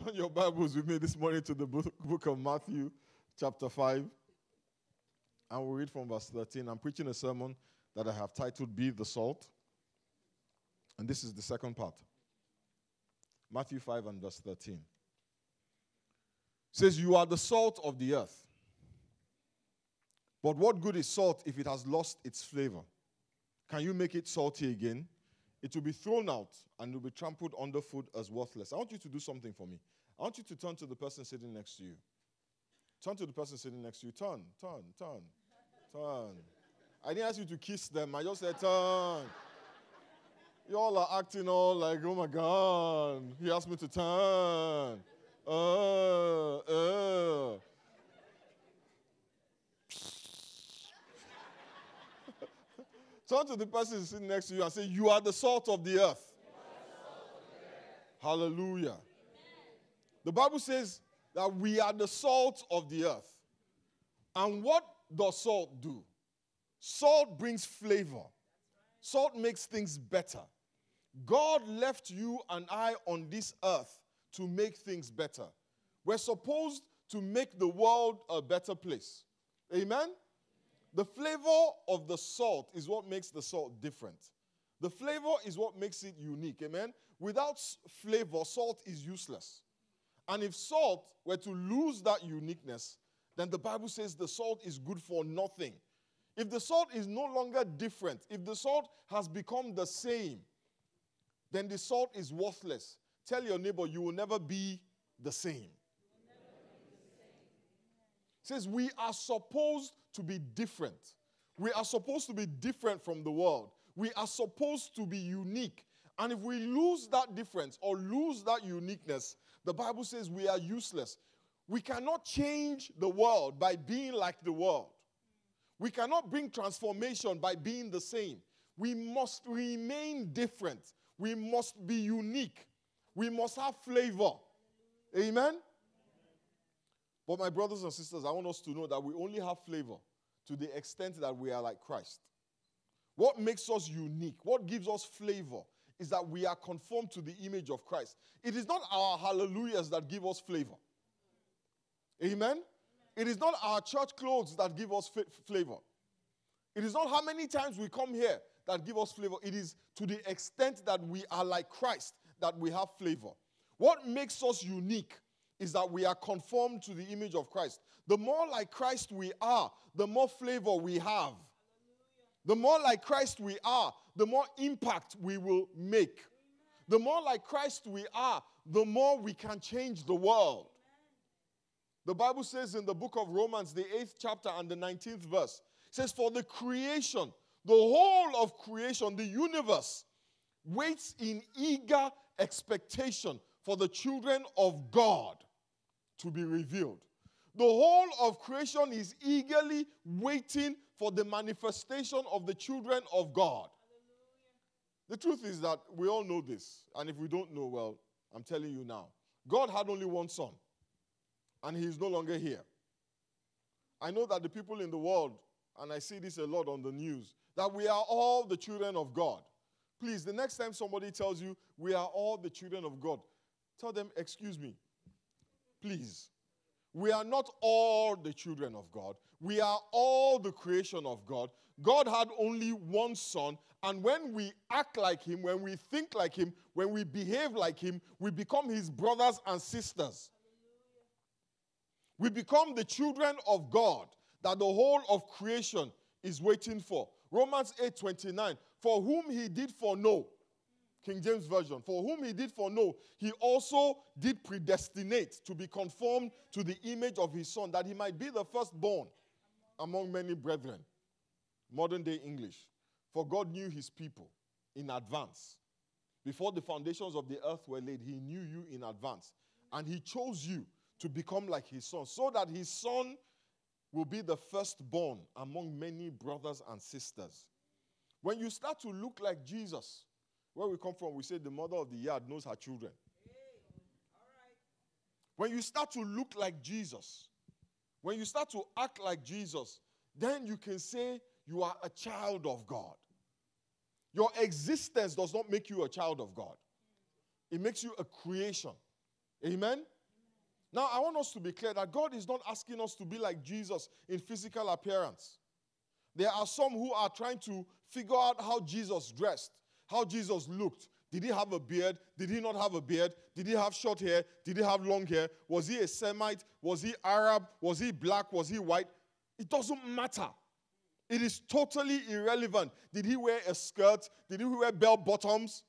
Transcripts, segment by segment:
Turn your Bibles with me this morning to the book of Matthew, chapter 5. And we'll read from verse 13. I'm preaching a sermon that I have titled, Be the Salt. And this is the second part. Matthew 5 and verse 13. It says, You are the salt of the earth. But what good is salt if it has lost its flavor? Can you make it salty again? It will be thrown out and will be trampled underfoot as worthless. I want you to do something for me. I want you to turn to the person sitting next to you. Turn to the person sitting next to you. Turn. I didn't ask you to kiss them. I just said turn. You all are acting all like, oh my God. He asked me to turn. Turn to the person sitting next to you and say, You are the salt of the earth. Hallelujah. Amen. The Bible says that we are the salt of the earth. And what does salt do? Salt brings flavor. Salt makes things better. God left you and I on this earth to make things better. We're supposed to make the world a better place. Amen? The flavor of the salt is what makes the salt different. The flavor is what makes it unique. Amen? Without flavor, salt is useless. And if salt were to lose that uniqueness, then the Bible says the salt is good for nothing. If the salt is no longer different, if the salt has become the same, then the salt is worthless. Tell your neighbor, you will never be the same. It says we are supposed to be different. We are supposed to be different from the world. We are supposed to be unique. And if we lose that difference or lose that uniqueness, the Bible says we are useless. We cannot change the world by being like the world. We cannot bring transformation by being the same. We must remain different. We must be unique. We must have flavor. Amen? But my brothers and sisters, I want us to know that we only have flavor to the extent that we are like Christ. What makes us unique, what gives us flavor, is that we are conformed to the image of Christ. It is not our hallelujahs that give us flavor. Amen? It is not our church clothes that give us flavor. It is not how many times we come here that give us flavor. It is to the extent that we are like Christ that we have flavor. What makes us unique is that we are conformed to the image of Christ. The more like Christ we are, the more flavor we have. The more like Christ we are, the more impact we will make. The more like Christ we are, the more we can change the world. The Bible says in the book of Romans, the 8th chapter and the 19th verse, it says, For the creation, the whole of creation, the universe, waits in eager expectation for the children of God to be revealed. The whole of creation is eagerly waiting for the manifestation of the children of God. Hallelujah. The truth is that we all know this. And if we don't know, well, I'm telling you now. God had only one son. And he is no longer here. I know that the people in the world, and I see this a lot on the news, that we are all the children of God. Please, the next time somebody tells you we are all the children of God, tell them, excuse me. Please. We are not all the children of God. We are all the creation of God. God had only one son, and when we act like him, when we think like him, when we behave like him, we become his brothers and sisters. We become the children of God that the whole of creation is waiting for. Romans 8:29, for whom he did foreknow, King James Version, for whom he did foreknow, he also did predestinate to be conformed to the image of his son, that he might be the firstborn among many brethren. Modern day English. For God knew his people in advance. Before the foundations of the earth were laid, he knew you in advance. And he chose you to become like his son, so that his son will be the firstborn among many brothers and sisters. When you start to look like Jesus, where we come from, we say the mother of the yard knows her children. Hey. All right. When you start to look like Jesus, when you start to act like Jesus, then you can say you are a child of God. Your existence does not make you a child of God. It makes you a creation. Amen? Now, I want us to be clear that God is not asking us to be like Jesus in physical appearance. There are some who are trying to figure out how Jesus dressed, how Jesus looked. Did he have a beard? Did he not have a beard? Did he have short hair? Did he have long hair? Was he a Semite? Was he Arab? Was he black? Was he white? It doesn't matter. It is totally irrelevant. Did he wear a skirt? Did he wear bell bottoms?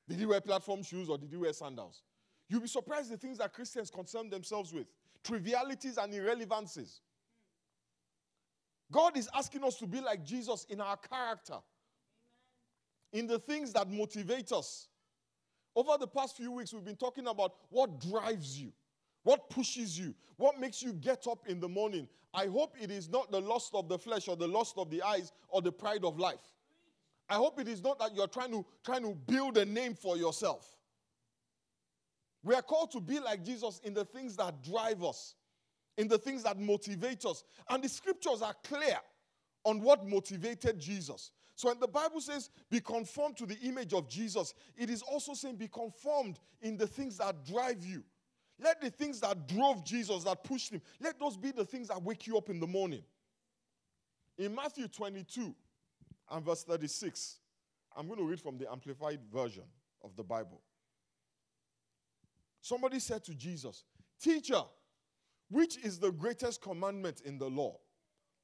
Did he wear platform shoes or did he wear sandals? You'll be surprised the things that Christians concern themselves with. Trivialities and irrelevancies. God is asking us to be like Jesus in our character. In the things that motivate us. Over the past few weeks, we've been talking about what drives you. What pushes you? What makes you get up in the morning? I hope it is not the lust of the flesh or the lust of the eyes or the pride of life. I hope it is not that you're trying to build a name for yourself. We are called to be like Jesus in the things that drive us, in the things that motivate us. And the scriptures are clear on what motivated Jesus. So when the Bible says, be conformed to the image of Jesus, it is also saying be conformed in the things that drive you. Let the things that drove Jesus, that pushed him, let those be the things that wake you up in the morning. In Matthew 22 and verse 36, I'm going to read from the Amplified Version of the Bible. Somebody said to Jesus, "Teacher, which is the greatest commandment in the law?"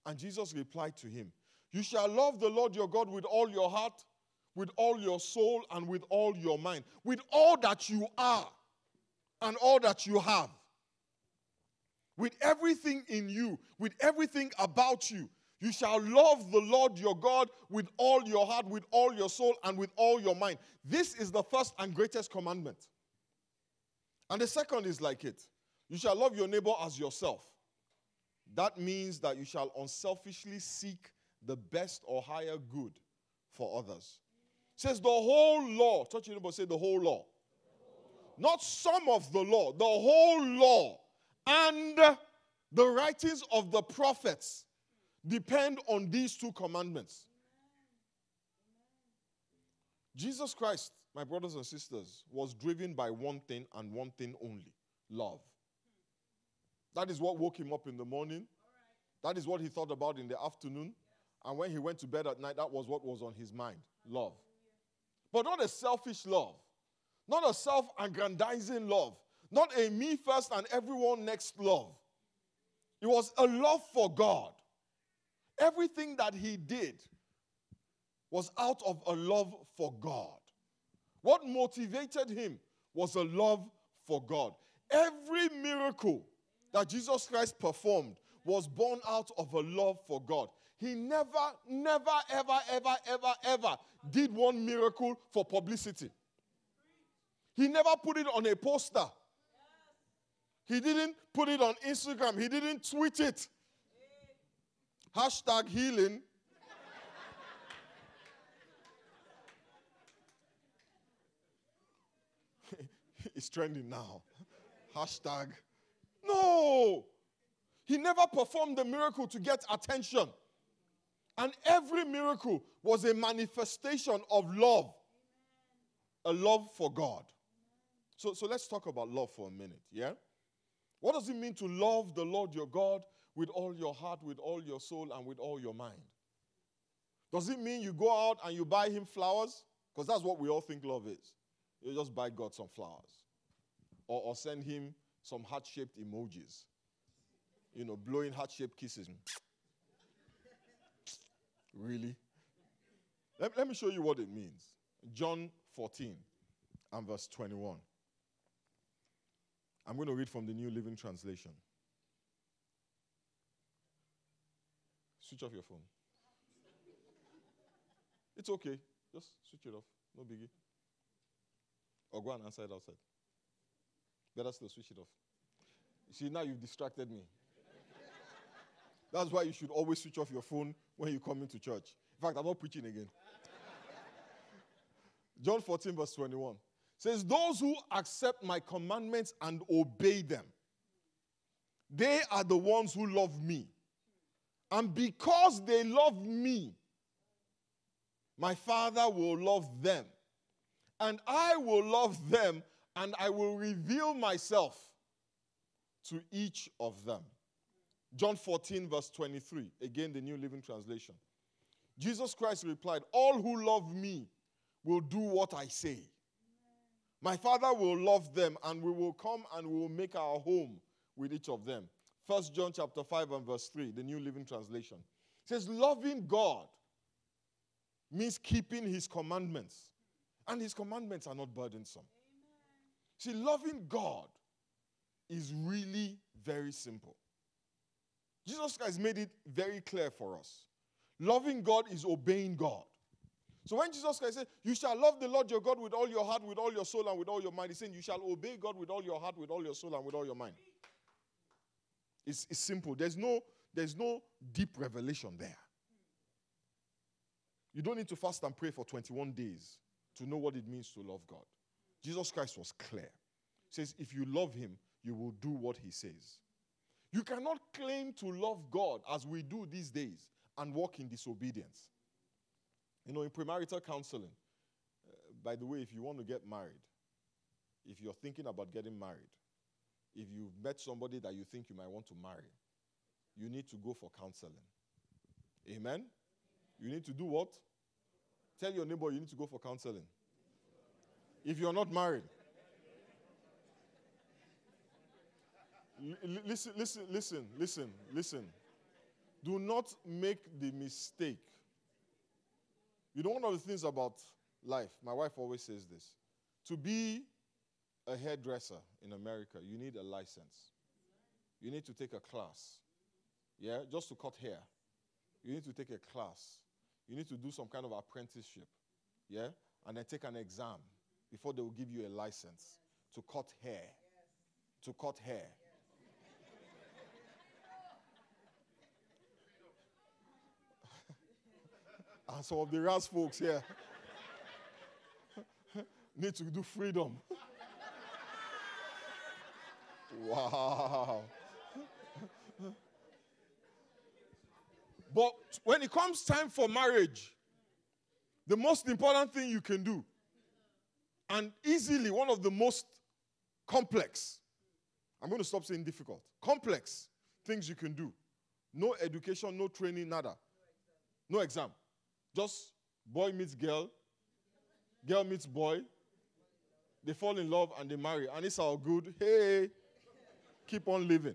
And Jesus replied to him, "You shall love the Lord your God with all your heart, with all your soul, and with all your mind, with all that you are and all that you have, with everything in you, with everything about you. You shall love the Lord your God with all your heart, with all your soul, and with all your mind. This is the first and greatest commandment. And the second is like it. You shall love your neighbor as yourself. That means that you shall unselfishly seek the best or higher good for others." It says the whole law. Touch your neighbor, say the whole law. Not some of the law, the whole law and the writings of the prophets depend on these two commandments. Jesus Christ, my brothers and sisters, was driven by one thing and one thing only: love. That is what woke him up in the morning. That is what he thought about in the afternoon. And when he went to bed at night, that was what was on his mind: love. But not a selfish love. Not a self-aggrandizing love. Not a me first and everyone next love. It was a love for God. Everything that he did was out of a love for God. What motivated him was a love for God. Every miracle that Jesus Christ performed was born out of a love for God. He never, ever did one miracle for publicity. He never put it on a poster. He didn't put it on Instagram. He didn't tweet it. Hashtag healing. It's trending now. Hashtag. No. He never performed the miracle to get attention. And every miracle was a manifestation of love. A love for God. So let's talk about love for a minute, yeah? What does it mean to love the Lord your God with all your heart, with all your soul, and with all your mind? Does it mean you go out and you buy him flowers? Because that's what we all think love is. You just buy God some flowers. Or send him some heart-shaped emojis. You know, blowing heart-shaped kisses. Really? Let me show you what it means. John 14 and verse 21. I'm going to read from the New Living Translation. Switch off your phone. It's okay. Just switch it off. No biggie. Or go and answer it outside. Better still, switch it off. You see, now you've distracted me. That's why you should always switch off your phone when you come into church. In fact, I'm not preaching again. John 14 verse 21 says, "Those who accept my commandments and obey them, they are the ones who love me. And because they love me, my Father will love them. And I will love them and I will reveal myself to each of them. John 14, verse 23. Again, the New Living Translation. Jesus Christ replied, all who love me will do what I say. My Father will love them, and we will come and we will make our home with each of them. 1 John chapter 5 and verse 3, the New Living Translation. It says, loving God means keeping his commandments. And his commandments are not burdensome. See, loving God is really very simple. Jesus Christ made it very clear for us. Loving God is obeying God. So when Jesus Christ said, you shall love the Lord your God with all your heart, with all your soul, and with all your mind, he's saying you shall obey God with all your heart, with all your soul, and with all your mind. It's simple. There's no deep revelation there. You don't need to fast and pray for 21 days to know what it means to love God. Jesus Christ was clear. He says, if you love him, you will do what he says. You cannot claim to love God as we do these days and walk in disobedience. You know, in premarital counseling, by the way, if you want to get married, if you're thinking about getting married, if you've met somebody that you think you might want to marry, you need to go for counseling. Amen? You need to do what? Tell your neighbor you need to go for counseling. If you're not married. Listen. Do not make the mistake. You know, one of the things about life, my wife always says this. To be a hairdresser in America, you need a license. You need to take a class. Yeah, just to cut hair. You need to take a class. You need to do some kind of apprenticeship. Yeah, and then take an exam before they will give you a license to cut hair. To cut hair. And some of the Ras folks here need to do freedom. Wow. But when it comes time for marriage, the most important thing you can do, and easily one of the most complex, I'm going to stop saying difficult, complex things you can do. No education, no training, nada. No exam. Just boy meets girl, girl meets boy, they fall in love and they marry. And it's all good. Hey, keep on living.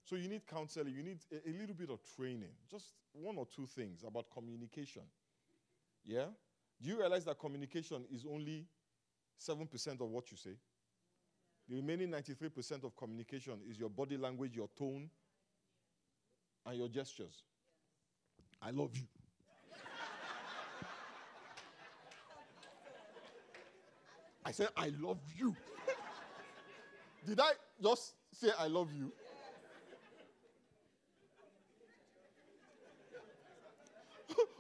So you need counseling. You need a little bit of training. Just one or two things about communication. Yeah? Do you realize that communication is only 7% of what you say? The remaining 93% of communication is your body language, your tone, and your gestures. I love you. I said, I love you. Did I just say I love you?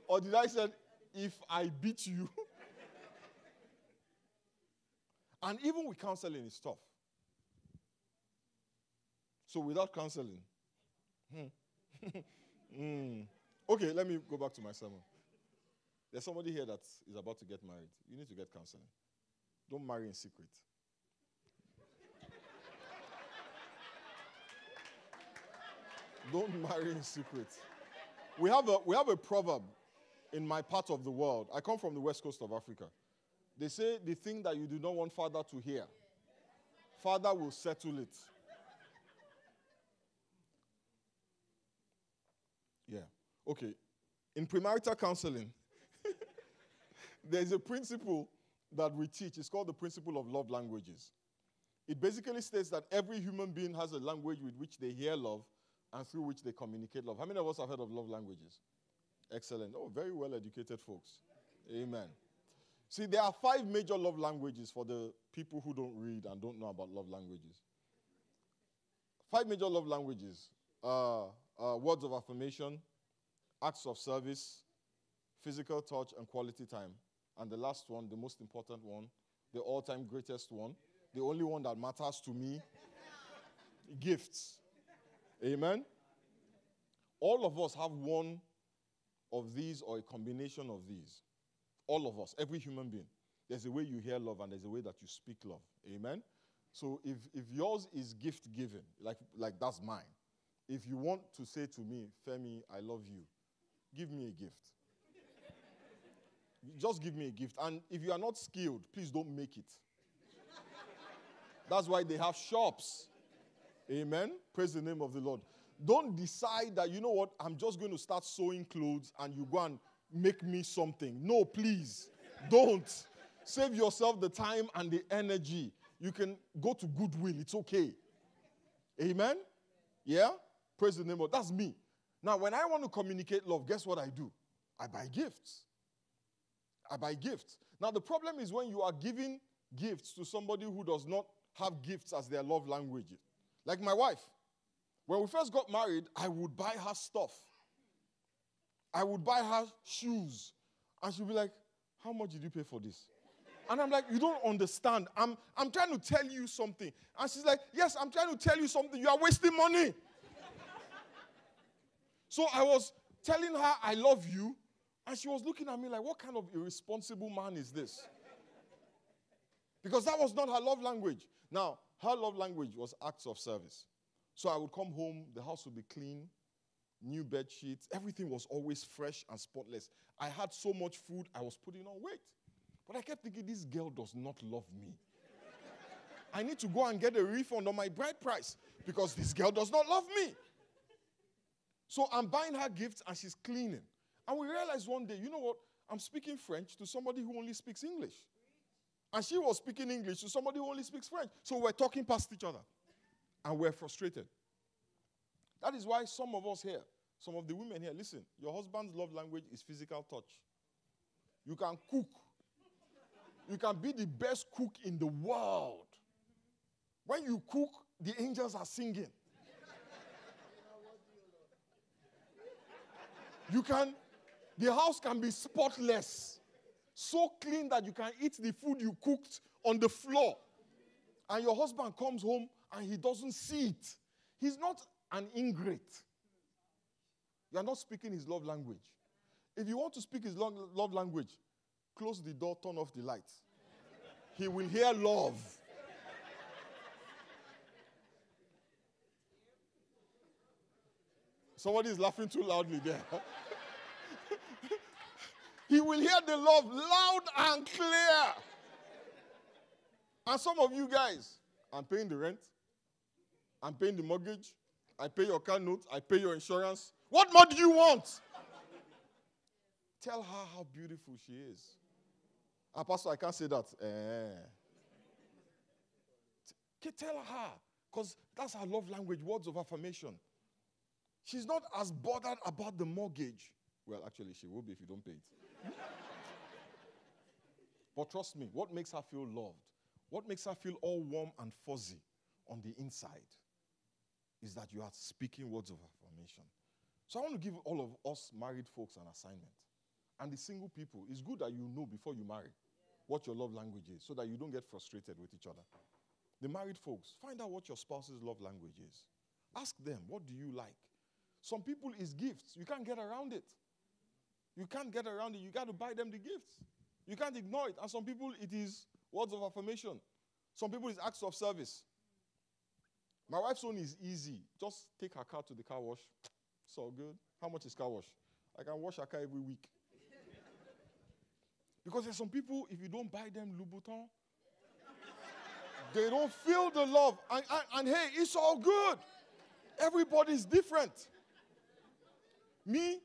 Or did I say, if I beat you? And even with counseling, it's tough. So without counseling, Okay, let me go back to my sermon. There's somebody here that is about to get married. You need to get counseling. Don't marry in secret. Don't marry in secret. We have a proverb in my part of the world. I come from the west coast of Africa. They say the thing that you do not want father to hear, father will settle it. Yeah. Okay. In premarital counseling, there's a principle that we teach. It's called the principle of love languages. It basically states that every human being has a language with which they hear love and through which they communicate love. How many of us have heard of love languages? Excellent. Oh, very well educated folks. Amen. See, there are 5 major love languages for the people who don't read and don't know about love languages. 5 major love languages. Words of affirmation, acts of service, physical touch, and quality time. And the last one, the most important one, the all-time greatest one, the only one that matters to me, gifts. Amen? All of us have one of these or a combination of these. All of us, every human being. There's a way you hear love, and there's a way that you speak love. Amen? So if yours is gift giving, like that's mine. If you want to say to me, Femi, I love you, give me a gift. Just give me a gift. And if you are not skilled, please don't make it. That's why they have shops. Amen? Praise the name of the Lord. Don't decide that, you know what, I'm just going to start sewing clothes and you go and make me something. No, please. Don't. Save yourself the time and the energy. You can go to Goodwill. It's okay. Amen? Yeah? Praise the name of, that's me. Now, when I want to communicate love, guess what I do? I buy gifts. I buy gifts. Now, the problem is when you are giving gifts to somebody who does not have gifts as their love language. Like my wife. When we first got married, I would buy her stuff. I would buy her shoes. And she'd be like, how much did you pay for this? And I'm like, you don't understand. I'm trying to tell you something. And she's like, yes, I'm trying to tell you something. You are wasting money. So I was telling her, I love you. And she was looking at me like, what kind of irresponsible man is this? Because that was not her love language. Now, her love language was acts of service. So I would come home, the house would be clean, new bed sheets. Everything was always fresh and spotless. I had so much food, I was putting on weight. But I kept thinking, this girl does not love me. I need to go and get a refund on my bride price because this girl does not love me. So I'm buying her gifts and she's cleaning. And we realized one day, you know what? I'm speaking French to somebody who only speaks English. And she was speaking English to somebody who only speaks French. So we're talking past each other. And we're frustrated. That is why some of us here, some of the women here, listen, your husband's love language is physical touch. You can cook. You can be the best cook in the world. When you cook, the angels are singing. The house can be spotless. So clean that you can eat the food you cooked on the floor. And your husband comes home and he doesn't see it. He's not an ingrate. You are not speaking his love language. If you want to speak his love language, close the door, turn off the lights. He will hear love. Somebody is laughing too loudly there. He will hear the love loud and clear. And some of you guys, I'm paying the rent. I'm paying the mortgage. I pay your car note. I pay your insurance. What more do you want? Tell her how beautiful she is. Pastor, I can't say that. Tell her. Because that's her love language, words of affirmation. She's not as bothered about the mortgage. Well, actually, she will be if you don't pay it. But trust me, what makes her feel loved, what makes her feel all warm and fuzzy on the inside is that you are speaking words of affirmation. So I want to give all of us married folks an assignment. And the single people, it's good that you know before you marry what your love language is so that you don't get frustrated with each other. The married folks, find out what your spouse's love language is. Ask them, what do you like? Some people is gifts. You can't get around it. You can't get around it. You got to buy them the gifts. You can't ignore it. And some people, it is words of affirmation. Some people, it's acts of service. My wife's own is easy. Just take her car to the car wash. It's all good. How much is car wash? I can wash her car every week. Because there's some people, if you don't buy them Louboutin, they don't feel the love. And hey, it's all good. Everybody's different. Me,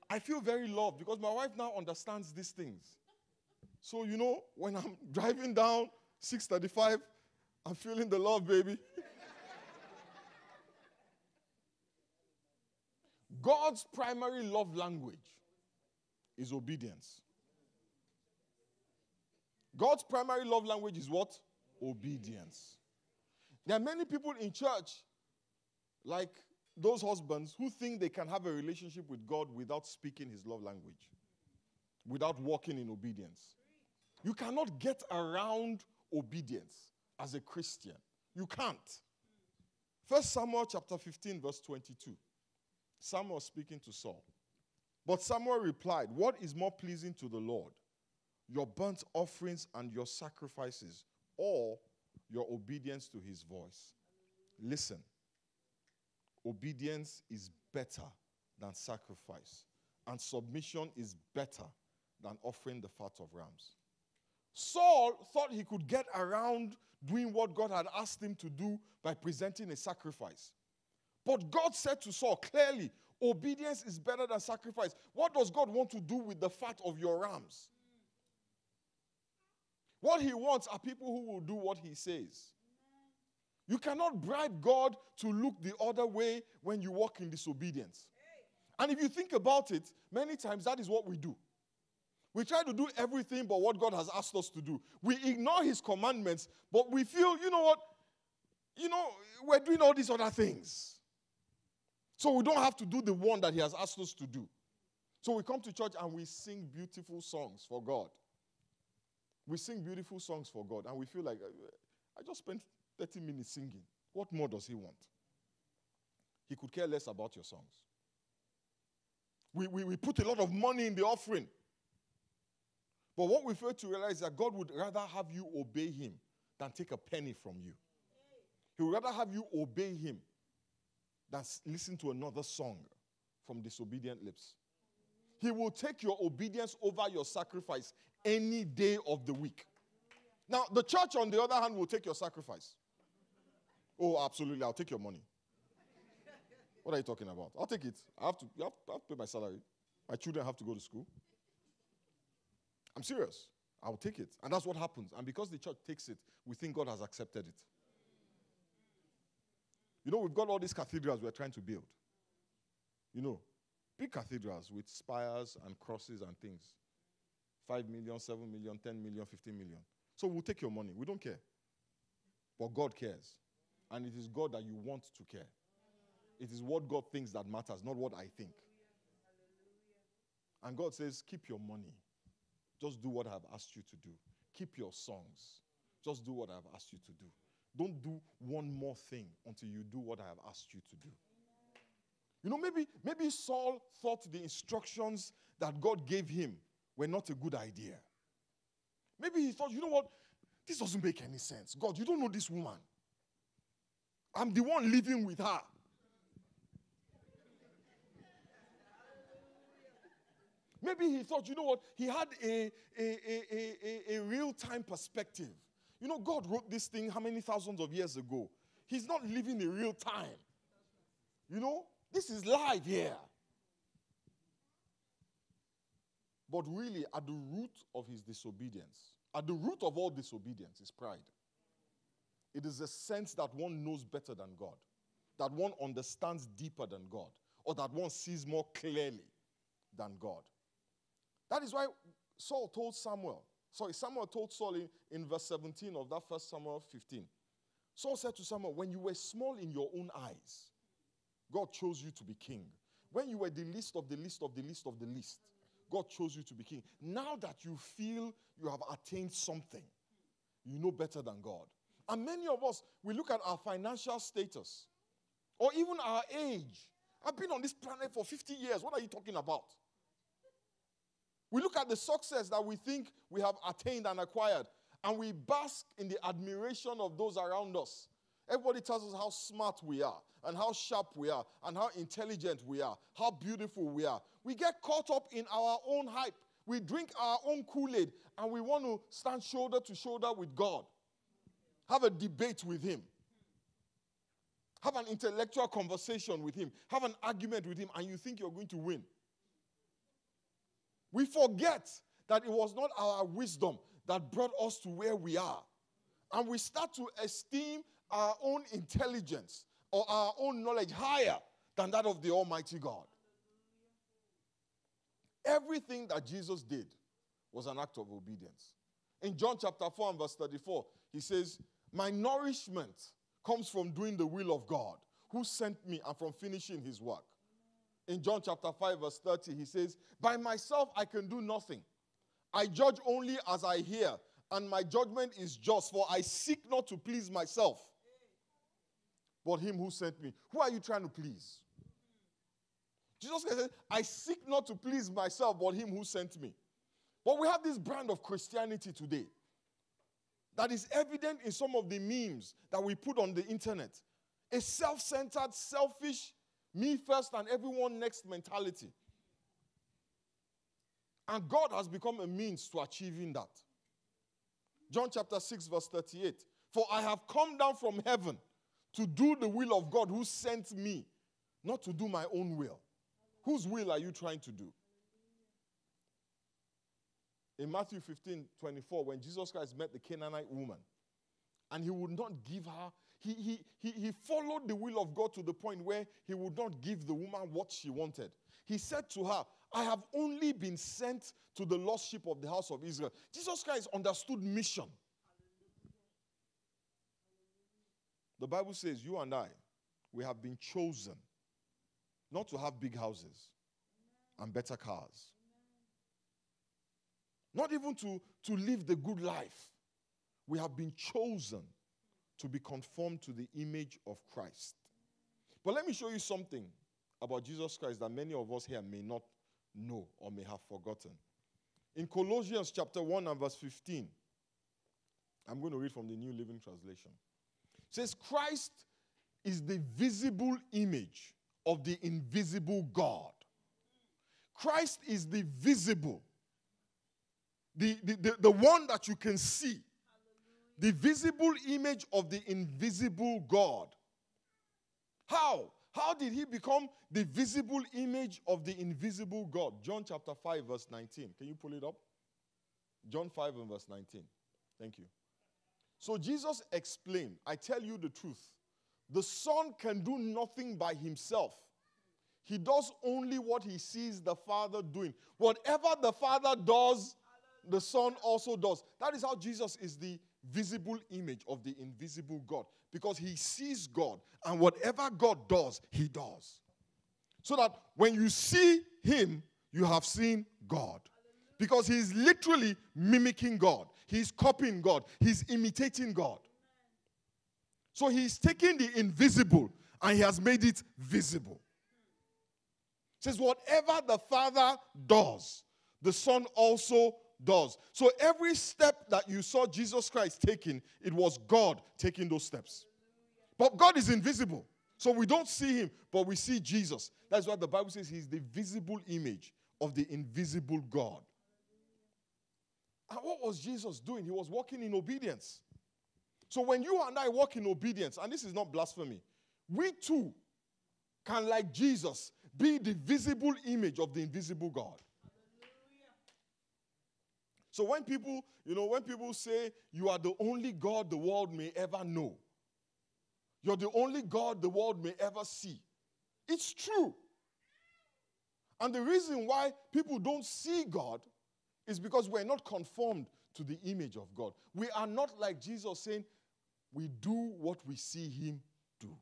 I feel very loved because my wife now understands these things. So, you know, when I'm driving down 635, I'm feeling the love, baby. God's primary love language is obedience. God's primary love language is what? Obedience. There are many people in church, like those husbands, who think they can have a relationship with God without speaking his love language, without walking in obedience. You cannot get around obedience as a Christian. You can't. 1 Samuel chapter 15, verse 22. Samuel speaking to Saul. But Samuel replied, what is more pleasing to the Lord, your burnt offerings and your sacrifices, or your obedience to his voice. Listen, obedience is better than sacrifice, and submission is better than offering the fat of rams. Saul thought he could get around doing what God had asked him to do by presenting a sacrifice. But God said to Saul clearly, obedience is better than sacrifice. What does God want to do with the fat of your rams? What he wants are people who will do what he says. You cannot bribe God to look the other way when you walk in disobedience. And if you think about it, many times that is what we do. We try to do everything but what God has asked us to do. We ignore his commandments, but we feel, you know what? We're doing all these other things. So we don't have to do the one that he has asked us to do. So we come to church and we sing beautiful songs for God. We sing beautiful songs for God, and we feel like, I just spent 30 minutes singing. What more does he want? He could care less about your songs. We put a lot of money in the offering. But what we fail to realize is that God would rather have you obey him than take a penny from you. He would rather have you obey him than listen to another song from disobedient lips. He will take your obedience over your sacrifice any day of the week. Now, the church, on the other hand, will take your sacrifice. Oh, absolutely, I'll take your money. What are you talking about? I'll take it. I have to pay my salary. My children have to go to school. I'm serious. I'll take it. And that's what happens. And because the church takes it, we think God has accepted it. We've got all these cathedrals we're trying to build. Big cathedrals with spires and crosses and things. 5 million, 7 million, 10 million, 15 million. So we'll take your money. We don't care. But God cares. And it is God that you want to care. It is what God thinks that matters, not what I think. And God says, keep your money. Just do what I have asked you to do. Keep your songs. Just do what I have asked you to do. Don't do one more thing until you do what I have asked you to do. Maybe Saul thought the instructions that God gave him were not a good idea. Maybe he thought, this doesn't make any sense. God, you don't know this woman. I'm the one living with her. Maybe he thought, he had a real-time perspective. God wrote this thing how many thousands of years ago? He's not living in real time. This is live here. But really, at the root of his disobedience, at the root of all disobedience is pride. It is a sense that one knows better than God, that one understands deeper than God, or that one sees more clearly than God. That is why Samuel told Saul in verse 17 of that 1 Samuel 15. Saul said to Samuel, when you were small in your own eyes, God chose you to be king. When you were the least of the least of the least of the least, God chose you to be king. Now that you feel you have attained something, you know better than God. And many of us, we look at our financial status or even our age. I've been on this planet for 50 years. What are you talking about? We look at the success that we think we have attained and acquired, and we bask in the admiration of those around us. Everybody tells us how smart we are, and how sharp we are, and how intelligent we are, how beautiful we are. We get caught up in our own hype. We drink our own Kool-Aid, and we want to stand shoulder to shoulder with God. Have a debate with him. Have an intellectual conversation with him. Have an argument with him, and you think you're going to win. We forget that it was not our wisdom that brought us to where we are. And we start to esteem our own intelligence or our own knowledge higher than that of the Almighty God. Everything that Jesus did was an act of obedience. In John chapter 4 and verse 34, he says, my nourishment comes from doing the will of God, who sent me, and from finishing his work. In John chapter 5 verse 30, he says, by myself I can do nothing. I judge only as I hear, and my judgment is just, for I seek not to please myself, but him who sent me. Who are you trying to please? Jesus said, I seek not to please myself, but him who sent me. But we have this brand of Christianity today that is evident in some of the memes that we put on the internet. A self-centered, selfish, me first and everyone next mentality. And God has become a means to achieving that. John chapter 6 verse 38. For I have come down from heaven to do the will of God who sent me, not to do my own will. Whose will are you trying to do? In Matthew 15:24, when Jesus Christ met the Canaanite woman, and he would not give her, he followed the will of God to the point where he would not give the woman what she wanted. He said to her, I have only been sent to the lost sheep of the house of Israel. Jesus Christ understood mission. The Bible says, you and I, we have been chosen not to have big houses and better cars. Not even to live the good life. We have been chosen to be conformed to the image of Christ. But let me show you something about Jesus Christ that many of us here may not know or may have forgotten. In Colossians chapter 1 and verse 15, I'm going to read from the New Living Translation. It says, Christ is the visible image of the invisible God. Christ is the visible, the one that you can see. The visible image of the invisible God. How? How did he become the visible image of the invisible God? John chapter 5 verse 19. Can you pull it up? John 5 and verse 19. Thank you. So Jesus explained, I tell you the truth. The Son can do nothing by himself. He does only what he sees the Father doing. Whatever the Father does, the Son also does. That is how Jesus is the visible image of the invisible God. Because he sees God, and whatever God does, he does. So that when you see him, you have seen God. Because he's literally mimicking God. He's copying God. He's imitating God. So he's taking the invisible and he has made it visible. It says, whatever the Father does, the Son also does. So every step that you saw Jesus Christ taking, it was God taking those steps. But God is invisible. So we don't see him, but we see Jesus. That's why the Bible says he's the visible image of the invisible God. And what was Jesus doing? He was walking in obedience. So when you and I walk in obedience, and this is not blasphemy, we too can, like Jesus, be the visible image of the invisible God. So when people, when people say you are the only God the world may ever know, you're the only God the world may ever see, it's true. And the reason why people don't see God is because we're not conformed to the image of God. We are not like Jesus saying, we do what we see him do.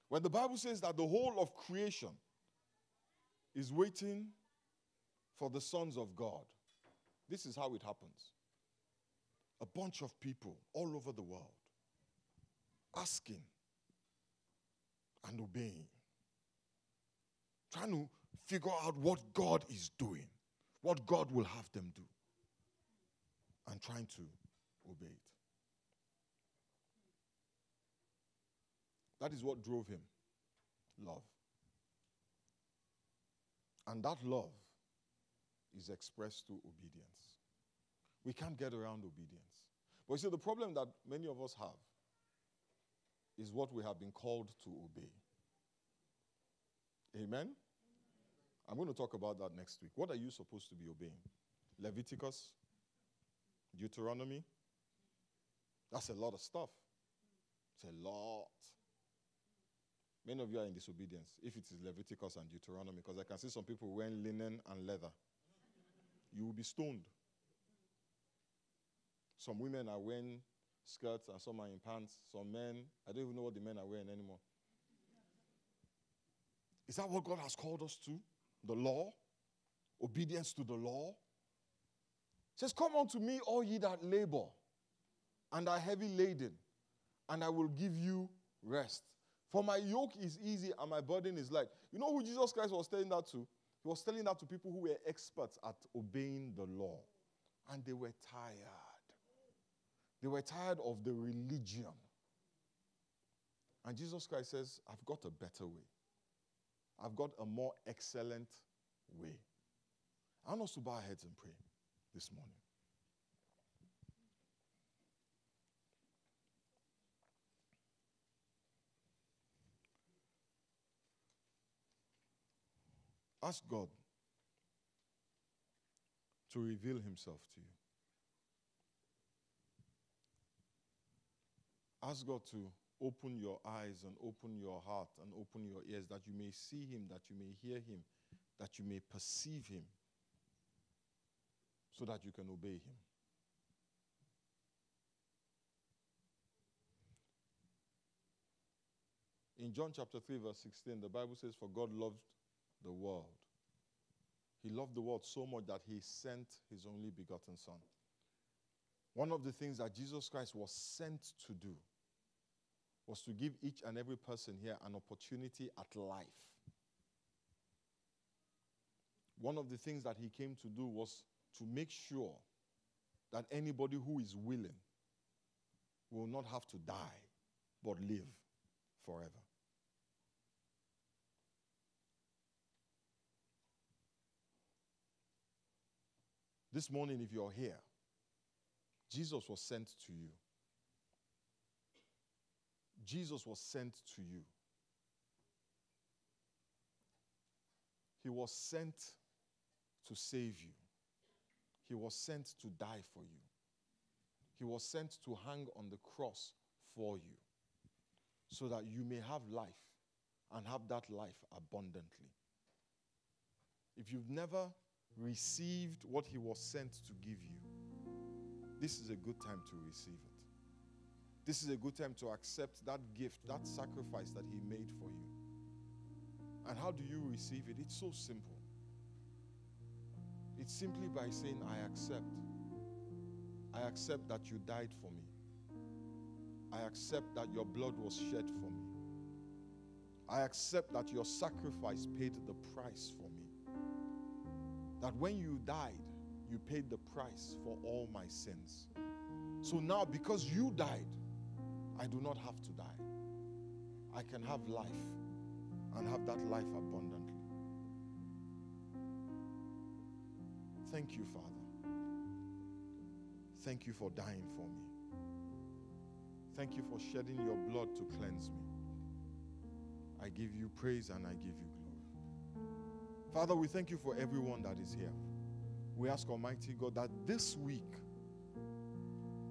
When the Bible says that the whole of creation is waiting for the sons of God, this is how it happens. A bunch of people all over the world asking and obeying, trying to figure out what God is doing, what God will have them do, and trying to obey it. That is what drove him. Love. And that love is expressed through obedience. We can't get around obedience. But you see, the problem that many of us have is what we have been called to obey. Amen? I'm going to talk about that next week. What are you supposed to be obeying? Leviticus? Deuteronomy? That's a lot of stuff. It's a lot. Many of you are in disobedience if it is Leviticus and Deuteronomy, because I can see some people wearing linen and leather. You will be stoned. Some women are wearing skirts and some are in pants. Some men, I don't even know what the men are wearing anymore. Is that what God has called us to? The law? Obedience to the law? It says, come unto me, all ye that labor and are heavy laden, and I will give you rest. For my yoke is easy and my burden is light. You know who Jesus Christ was telling that to? He was telling that to people who were experts at obeying the law. And they were tired. They were tired of the religion. And Jesus Christ says, I've got a better way. I've got a more excellent way. I want us to bow our heads and pray this morning. Ask God to reveal himself to you. Ask God to open your eyes and open your heart and open your ears that you may see him, that you may hear him, that you may perceive him, so that you can obey him. In John chapter 3 verse 16, the Bible says, for God loved the world. He loved the world so much that he sent his only begotten son. One of the things that Jesus Christ was sent to do was to give each and every person here an opportunity at life. One of the things that he came to do was to make sure that anybody who is willing will not have to die, but live forever. This morning, if you're here, Jesus was sent to you. Jesus was sent to you. He was sent to save you. He was sent to die for you. He was sent to hang on the cross for you, so that you may have life and have that life abundantly. If you've never received what he was sent to give you, this is a good time to receive it. This is a good time to accept that gift, that sacrifice that he made for you. And how do you receive it? It's so simple. It's simply by saying, I accept. I accept that you died for me. I accept that your blood was shed for me. I accept that your sacrifice paid the price for me. That when you died, you paid the price for all my sins. So now, because you died, I do not have to die. I can have life and have that life abundantly. Thank you, Father. Thank you for dying for me. Thank you for shedding your blood to cleanse me. I give you praise and I give you glory. Father, we thank you for everyone that is here. We ask, Almighty God, that this week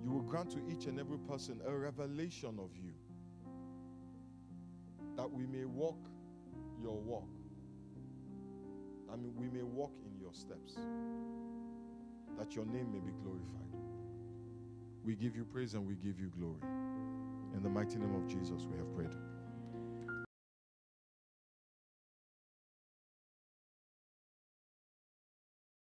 you will grant to each and every person a revelation of you, that we may walk your walk, that we may walk in your steps, that your name may be glorified. We give you praise and we give you glory. In the mighty name of Jesus we have prayed.